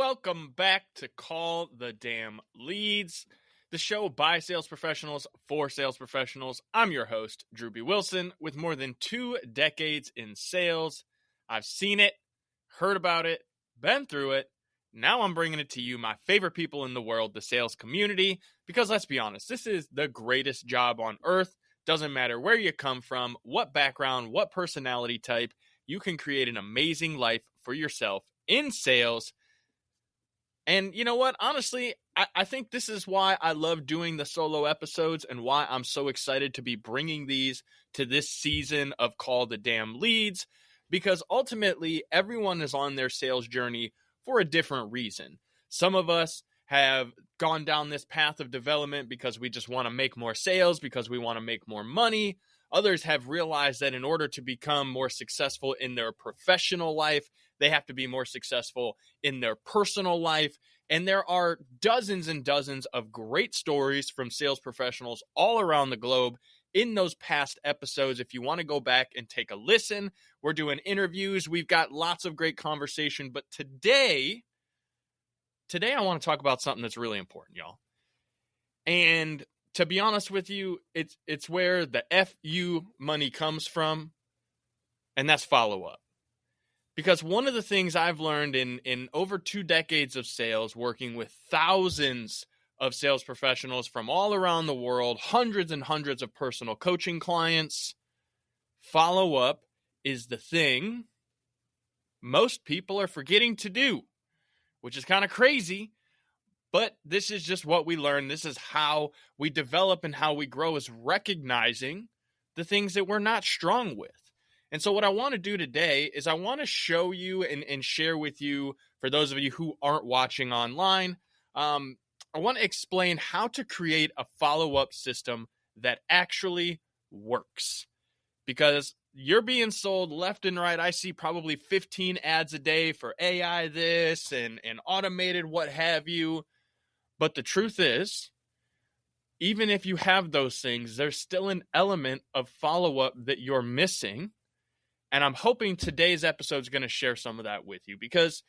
Welcome back to Call the Damn Leads, the show by sales professionals for sales professionals. I'm your host, Drew B. Wilson, with more than 2 decades in sales. I've seen it, heard about it, been through it. Now I'm bringing it to you, my favorite people in the world, the sales community, because let's be honest, this is the greatest job on earth. Doesn't matter where you come from, what background, what personality type, you can create an amazing life for yourself in sales. And you know what? Honestly, I think this is why I love doing the solo episodes and why I'm so excited to be bringing these to this season of Call the Damn Leads, because ultimately everyone is on their sales journey for a different reason. Some of us have gone down this path of development because we just want to make more sales, because we want to make more money. Others have realized that in order to become more successful in their professional life, they have to be more successful in their personal life. And there are dozens and dozens of great stories from sales professionals all around the globe in those past episodes. If you want to go back and take a listen, we're doing interviews. We've got lots of great conversation. But today I want to talk about something that's really important, y'all. And to be honest with you, it's where the FU money comes from, and that's follow-up. Because one of the things I've learned in over 2 decades of sales, working with thousands of sales professionals from all around the world, hundreds and hundreds of personal coaching clients, follow-up is the thing most people are forgetting to do, which is kind of crazy. But this is just what we learn. This is how we develop and how we grow, is recognizing the things that we're not strong with. And so what I want to do today is I want to show you and share with you, for those of you who aren't watching online, I want to explain how to create a follow-up system that actually works. Because you're being sold left and right. I see probably 15 ads a day for AI this and automated what have you. But the truth is, even if you have those things, there's still an element of follow-up that you're missing. And I'm hoping today's episode is going to share some of that with you, because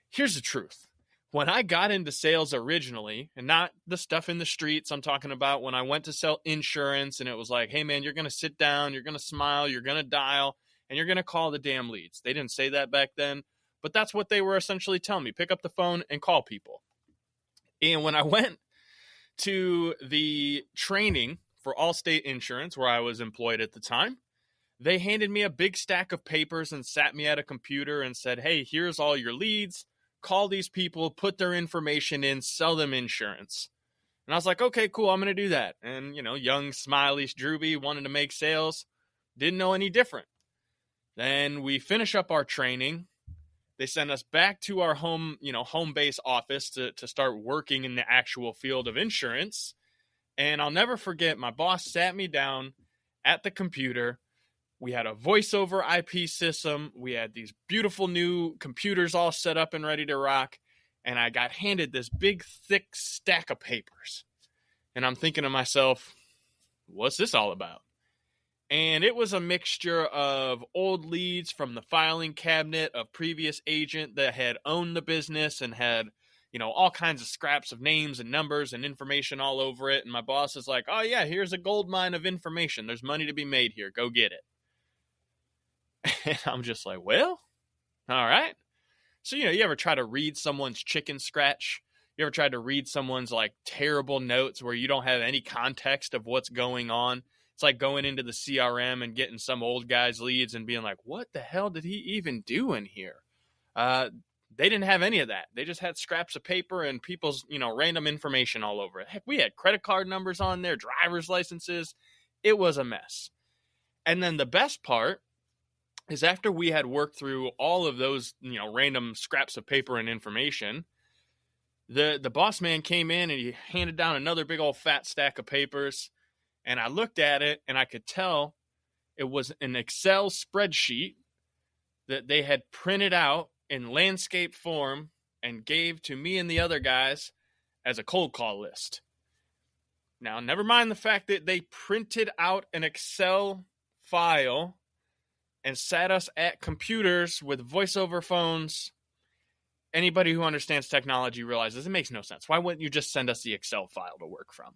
here's the truth. When I got into sales originally, and not the stuff in the streets, I'm talking about when I went to sell insurance and it was like, hey man, you're going to sit down, you're going to smile, you're going to dial, and you're going to call the damn leads. They didn't say that back then, but that's what they were essentially telling me. Pick up the phone and call people. And when I went to the training for Allstate Insurance, where I was employed at the time, they handed me a big stack of papers and sat me at a computer and said, hey, here's all your leads. Call these people, put their information in, sell them insurance. And I was like, okay, cool, I'm going to do that. And, young, smiley Drewby wanted to make sales, didn't know any different. Then we finish up our training. They send us back to our home base office to start working in the actual field of insurance. And I'll never forget, my boss sat me down at the computer. We had a voice over IP system. We had these beautiful new computers all set up and ready to rock. And I got handed this big, thick stack of papers. And I'm thinking to myself, what's this all about? And it was a mixture of old leads from the filing cabinet of previous agent that had owned the business and had, all kinds of scraps of names and numbers and information all over it. And my boss is like, oh yeah, here's a gold mine of information. There's money to be made here. Go get it. And I'm just like, well, all right. So, you ever try to read someone's chicken scratch? You ever tried to read someone's terrible notes where you don't have any context of what's going on? It's like going into the CRM and getting some old guy's leads and being like, what the hell did he even do in here? They didn't have any of that. They just had scraps of paper and people's, random information all over it. Heck, we had credit card numbers on there, driver's licenses. It was a mess. And then the best part is after we had worked through all of those, random scraps of paper and information, the boss man came in and he handed down another big old fat stack of papers. And I looked at it and I could tell it was an Excel spreadsheet that they had printed out in landscape form and gave to me and the other guys as a cold call list. Now, never mind the fact that they printed out an Excel file and sat us at computers with voice over phones anybody who understands technology realizes it makes no sense. Why wouldn't you just send us the Excel file to work from?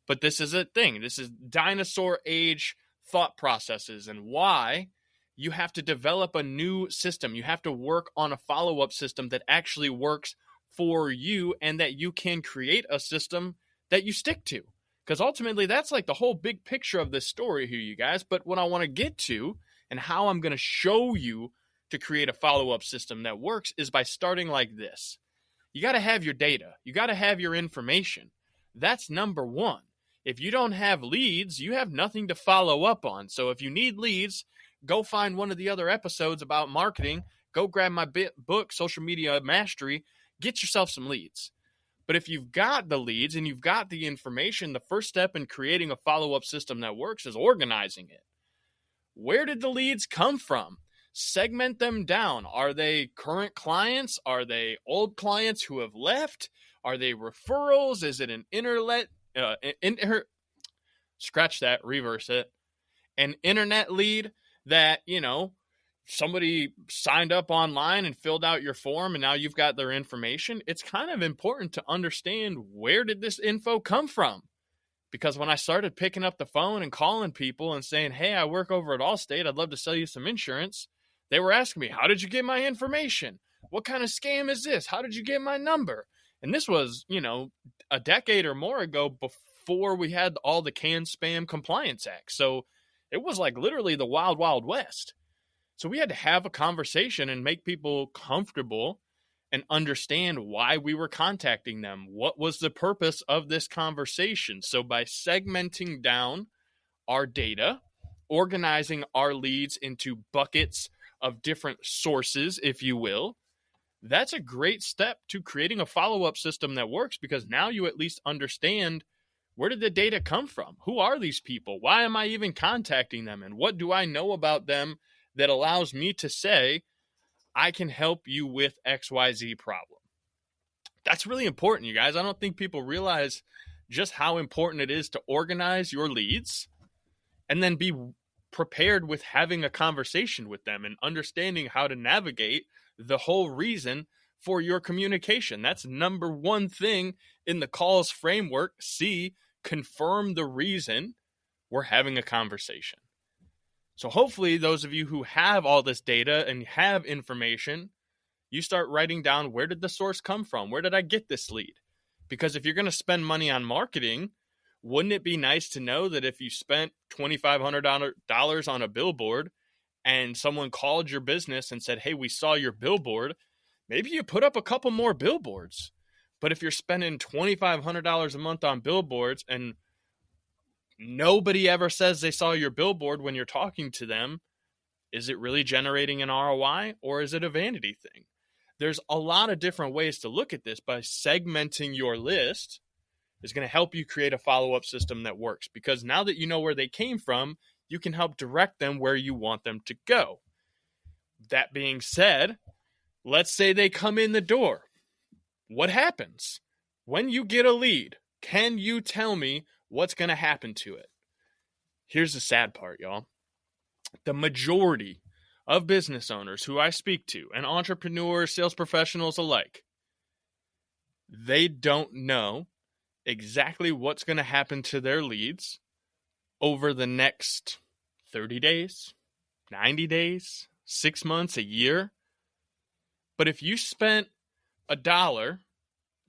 But this is a thing. This is dinosaur age thought processes and why you have to develop a new system. You have to work on a follow-up system that actually works for you and that you can create a system that you stick to. Because ultimately, that's like the whole big picture of this story here, you guys. But what I want to get to and how I'm going to show you to create a follow-up system that works is by starting like this. You got to have your data. You got to have your information. That's number one. If you don't have leads, you have nothing to follow up on. So if you need leads, go find one of the other episodes about marketing. Go grab my book, Social Media Mastery. Get yourself some leads. But if you've got the leads and you've got the information, the first step in creating a follow-up system that works is organizing it. Where did the leads come from? Segment them down. Are they current clients? Are they old clients who have left? Are they referrals? Is it an scratch that, reverse it. An internet lead that, somebody signed up online and filled out your form and now you've got their information. It's kind of important to understand where did this info come from? Because when I started picking up the phone and calling people and saying, hey, I work over at Allstate, I'd love to sell you some insurance, they were asking me, how did you get my information? What kind of scam is this? How did you get my number? And this was, a decade or more ago before we had all the canned spam compliance acts. So it was like literally the wild, wild west. So we had to have a conversation and make people comfortable and understand why we were contacting them. What was the purpose of this conversation? So by segmenting down our data, organizing our leads into buckets of different sources, if you will, that's a great step to creating a follow-up system that works, because now you at least understand, where did the data come from? Who are these people? Why am I even contacting them? And what do I know about them that allows me to say, I can help you with XYZ problem? That's really important, you guys. I don't think people realize just how important it is to organize your leads and then be prepared with having a conversation with them and understanding how to navigate the whole reason for your communication. That's number one thing in the calls framework. C, confirm the reason we're having a conversation. So hopefully those of you who have all this data and have information, you start writing down, where did the source come from? Where did I get this lead? Because if you're going to spend money on marketing, wouldn't it be nice to know that if you spent $2,500 on a billboard and someone called your business and said, hey, we saw your billboard, maybe you put up a couple more billboards. But if you're spending $2,500 a month on billboards and nobody ever says they saw your billboard when you're talking to them, is it really generating an ROI, or is it a vanity thing? There's a lot of different ways to look at this. By segmenting your list is going to help you create a follow-up system that works, because now that you know where they came from, you can help direct them where you want them to go. That being said, let's say they come in the door. What happens? When you get a lead, can you tell me what's going to happen to it? Here's the sad part, y'all. The majority of business owners who I speak to, and entrepreneurs, sales professionals alike, they don't know exactly what's going to happen to their leads over the next 30 days, 90 days, 6 months, a year. But if you spent $1,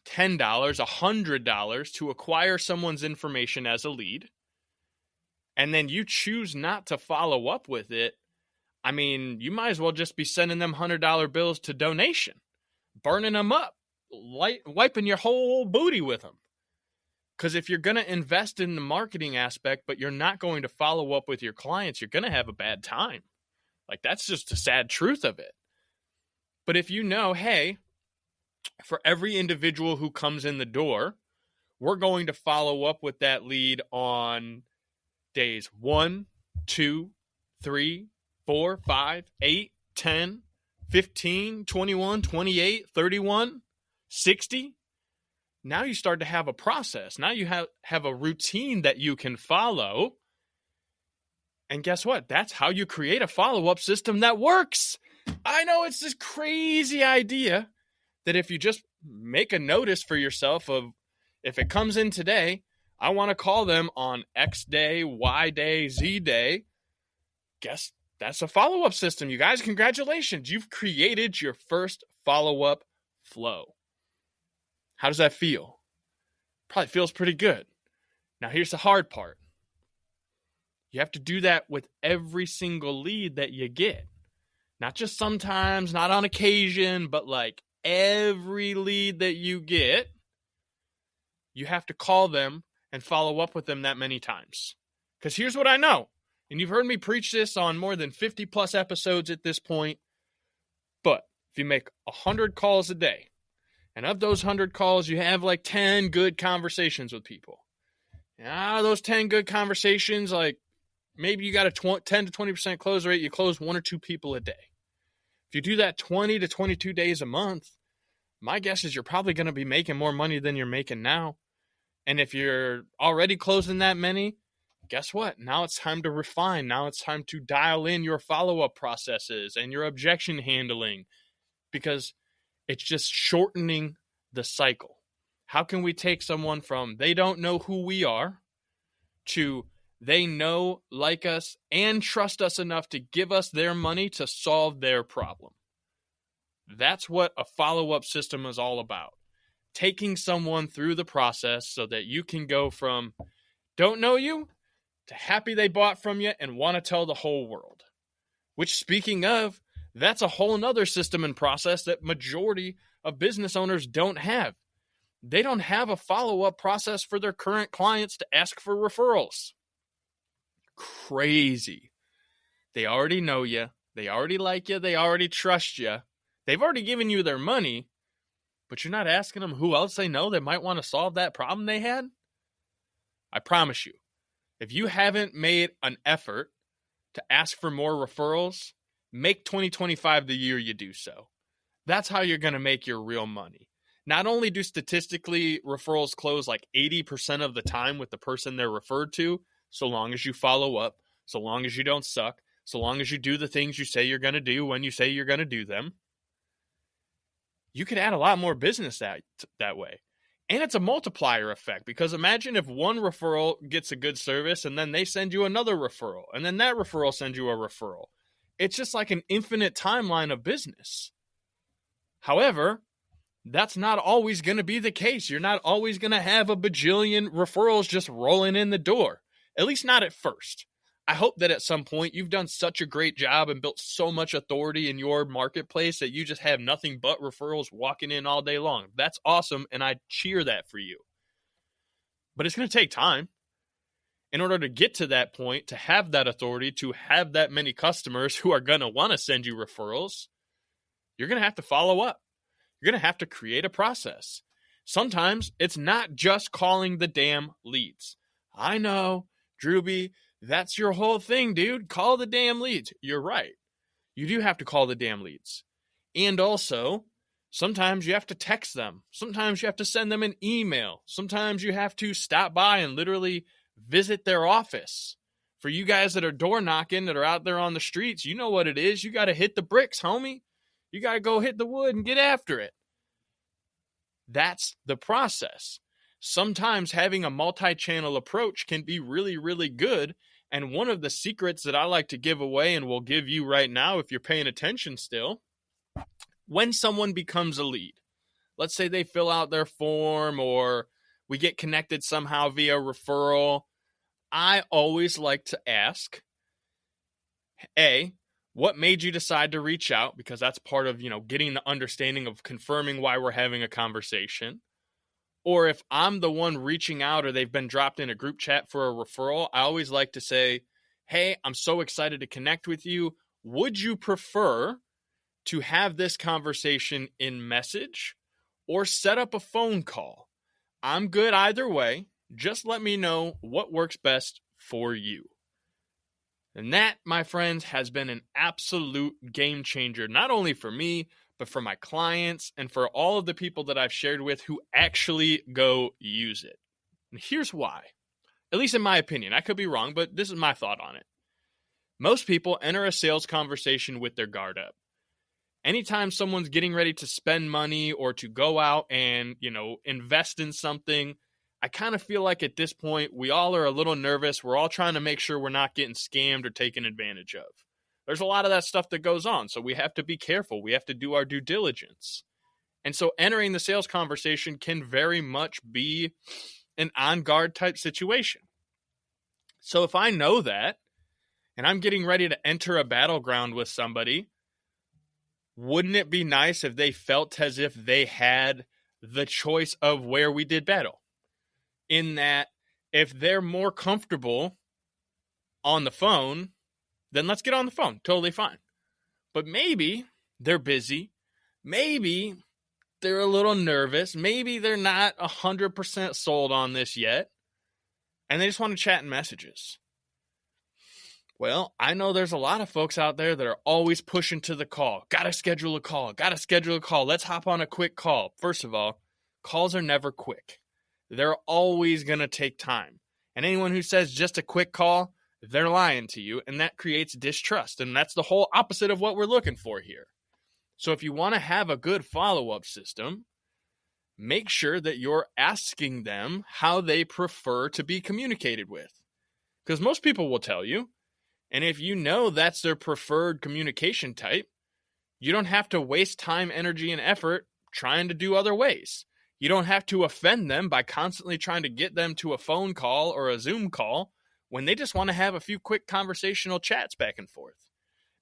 $10, $100 to acquire someone's information as a lead, and then you choose not to follow up with it, I mean, you might as well just be sending them $100 bills to donation, burning them up, wiping your whole booty with them. Because if you're going to invest in the marketing aspect, but you're not going to follow up with your clients, you're going to have a bad time. Like, that's just the sad truth of it. But if you know, hey, for every individual who comes in the door, we're going to follow up with that lead on days 1, 2, 3, 4, 5, 8, 10, 15, 21, 28, 31, 60. Now you start to have a process. Now you have a routine that you can follow. And guess what? That's how you create a follow-up system that works. I know it's this crazy idea that if you just make a notice for yourself of, if it comes in today, I want to call them on X day, Y day, Z day. Guess that's a follow-up system. You guys, congratulations. You've created your first follow-up flow. How does that feel? Probably feels pretty good. Now, here's the hard part. You have to do that with every single lead that you get. Not just sometimes, not on occasion, but like every lead that you get, you have to call them and follow up with them that many times. Because here's what I know, and you've heard me preach this on more than 50 plus episodes at this point, but if you make 100 calls a day, and of those 100 calls, you have like 10 good conversations with people. And out of those 10 good conversations, like maybe you got a 10 to 20% close rate, you close 1 or 2 people a day. If you do that 20 to 22 days a month, my guess is you're probably going to be making more money than you're making now. And if you're already closing that many, guess what? Now it's time to refine. Now it's time to dial in your follow-up processes and your objection handling, because it's just shortening the cycle. How can we take someone from they don't know who we are to they know, like us, and trust us enough to give us their money to solve their problem? That's what a follow-up system is all about. Taking someone through the process so that you can go from don't know you to happy they bought from you and want to tell the whole world. Which, speaking of, that's a whole nother system and process that majority of business owners don't have. They don't have a follow-up process for their current clients to ask for referrals. Crazy. They already know you. They already like you. They already trust you. They've already given you their money, but you're not asking them who else they know that might want to solve that problem they had? I promise you, if you haven't made an effort to ask for more referrals, make 2025 the year you do so. That's how you're going to make your real money. Not only do statistically referrals close like 80% of the time with the person they're referred to, so long as you follow up, so long as you don't suck, so long as you do the things you say you're going to do when you say you're going to do them, you could add a lot more business that way. And it's a multiplier effect, because imagine if one referral gets a good service and then they send you another referral and then that referral sends you a referral. It's just like an infinite timeline of business. However, that's not always going to be the case. You're not always going to have a bajillion referrals just rolling in the door, at least not at first. I hope that at some point you've done such a great job and built so much authority in your marketplace that you just have nothing but referrals walking in all day long. That's awesome, and I cheer that for you. But it's going to take time. In order to get to that point, to have that authority, to have that many customers who are going to want to send you referrals, you're going to have to follow up. You're going to have to create a process. Sometimes it's not just calling the damn leads. I know, Drewby, that's your whole thing, dude. Call the damn leads. You're right. You do have to call the damn leads. And also, sometimes you have to text them. Sometimes you have to send them an email. Sometimes you have to stop by and literally visit their office. For you guys that are door knocking, that are out there on the streets, you know what it is. You got to hit the bricks, homie. You got to go hit the wood and get after it. That's the process. Sometimes having a multi-channel approach can be really, really good. And one of the secrets that I like to give away and will give you right now, if you're paying attention still, when someone becomes a lead, let's say they fill out their form or we get connected somehow via referral, I always like to ask, A, what made you decide to reach out? Because that's part of, getting the understanding of confirming why we're having a conversation. Or if I'm the one reaching out or they've been dropped in a group chat for a referral, I always like to say, hey, I'm so excited to connect with you. Would you prefer to have this conversation in message or set up a phone call? I'm good either way. Just let me know what works best for you. And that, my friends, has been an absolute game changer, not only for me, but for my clients and for all of the people that I've shared with who actually go use it. And here's why. At least in my opinion. I could be wrong, but this is my thought on it. Most people enter a sales conversation with their guard up. Anytime someone's getting ready to spend money or to go out and, invest in something, I kind of feel like at this point, we all are a little nervous. We're all trying to make sure we're not getting scammed or taken advantage of. There's a lot of that stuff that goes on, so we have to be careful. We have to do our due diligence. And so entering the sales conversation can very much be an on-guard type situation. So if I know that, and I'm getting ready to enter a battleground with somebody, wouldn't it be nice if they felt as if they had the choice of where we did battle? In that, if they're more comfortable on the phone, then let's get on the phone. Totally fine. But maybe they're busy. Maybe they're a little nervous. Maybe they're not 100% sold on this yet. And they just want to chat in messages. Well, I know there's a lot of folks out there that are always pushing to the call. Gotta schedule a call. Let's hop on a quick call. First of all, calls are never quick. They're always going to take time. And anyone who says just a quick call, they're lying to you, and that creates distrust. And that's the whole opposite of what we're looking for here. So if you want to have a good follow-up system, make sure that you're asking them how they prefer to be communicated with. Because most people will tell you, and if you know that's their preferred communication type, you don't have to waste time, energy, and effort trying to do other ways. You don't have to offend them by constantly trying to get them to a phone call or a Zoom call when they just want to have a few quick conversational chats back and forth.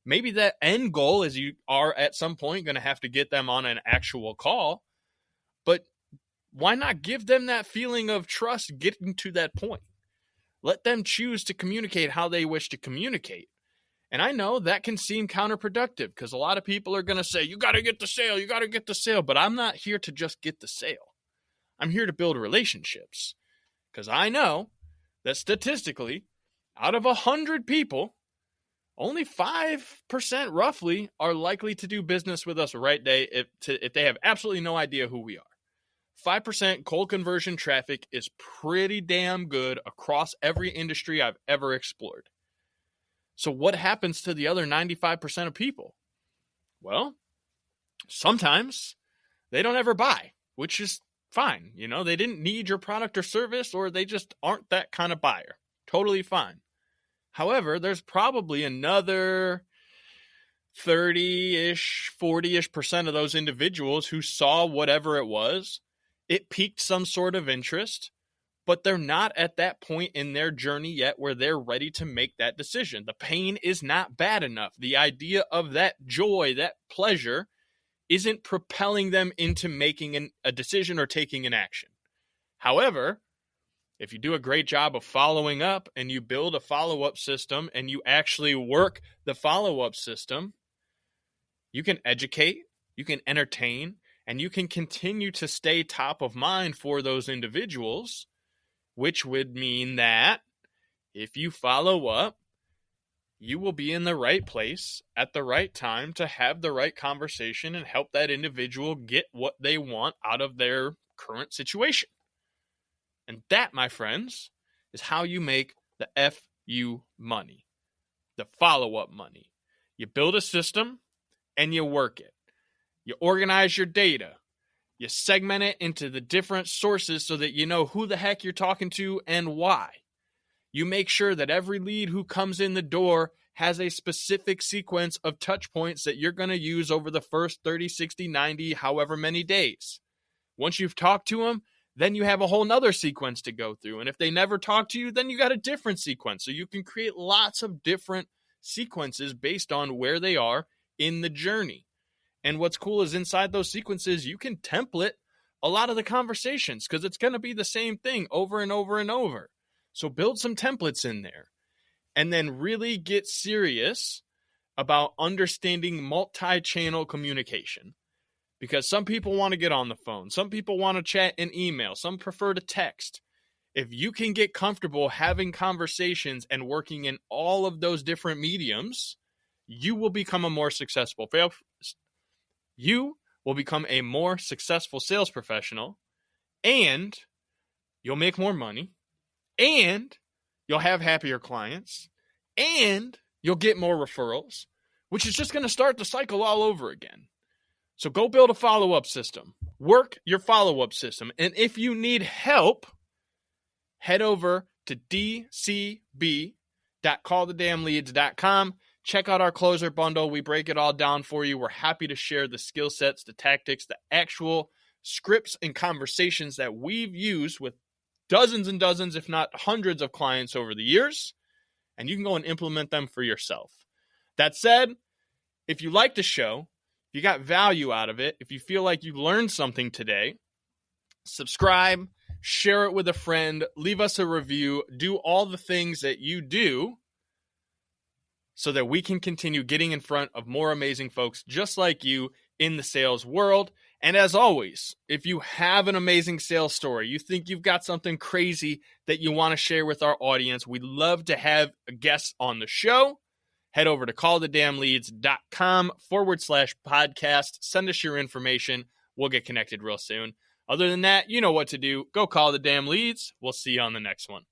Maybe that end goal is you are at some point going to have to get them on an actual call, but why not give them that feeling of trust getting to that point? Let them choose to communicate how they wish to communicate. And I know that can seem counterproductive because a lot of people are going to say, you got to get the sale, but I'm not here to just get the sale. I'm here to build relationships because I know that statistically, out of 100 people, only 5% roughly are likely to do business with us right day if they have absolutely no idea who we are. 5% cold conversion traffic is pretty damn good across every industry I've ever explored. So what happens to the other 95% of people? Well, sometimes they don't ever buy, which is fine. They didn't need your product or service, or they just aren't that kind of buyer. Totally fine. However, there's probably another 30-ish, 40-ish% of those individuals who saw whatever it was. It piqued some sort of interest, but they're not at that point in their journey yet where they're ready to make that decision. The pain is not bad enough. The idea of that joy, that pleasure, isn't propelling them into making a decision or taking an action. However, if you do a great job of following up and you build a follow-up system and you actually work the follow-up system, you can educate, you can entertain, and you can continue to stay top of mind for those individuals, which would mean that if you follow up, you will be in the right place at the right time to have the right conversation and help that individual get what they want out of their current situation. And that, my friends, is how you make the FU money, the follow-up money. You build a system and you work it. You organize your data. You segment it into the different sources so that you know who the heck you're talking to and why. You make sure that every lead who comes in the door has a specific sequence of touch points that you're going to use over the first 30, 60, 90, however many days. Once you've talked to them, then you have a whole nother sequence to go through. And if they never talk to you, then you got a different sequence. So you can create lots of different sequences based on where they are in the journey. And what's cool is inside those sequences, you can template a lot of the conversations because it's going to be the same thing over and over and over. So build some templates in there and then really get serious about understanding multi-channel communication. Because some people want to get on the phone. Some people want to chat and email. Some prefer to text. If you can get comfortable having conversations and working in all of those different mediums, you will become a more successful sales professional, and you'll make more money, and you'll have happier clients, and you'll get more referrals, which is just going to start the cycle all over again. So go build a follow-up system. Work your follow-up system. And if you need help, head over to dcb.callthedamnleads.com. Check out our closer bundle. We break it all down for you. We're happy to share the skill sets, the tactics, the actual scripts and conversations that we've used with dozens and dozens, if not hundreds of clients over the years. And you can go and implement them for yourself. That said, if you like the show, if you got value out of it, if you feel like you learned something today, subscribe, share it with a friend, leave us a review, do all the things that you do so that we can continue getting in front of more amazing folks just like you in the sales world. And as always, if you have an amazing sales story, you think you've got something crazy that you want to share with our audience, we'd love to have guests on the show. Head over to callthedamnleads.com/podcast. Send us your information. We'll get connected real soon. Other than that, you know what to do. Go call the damn leads. We'll see you on the next one.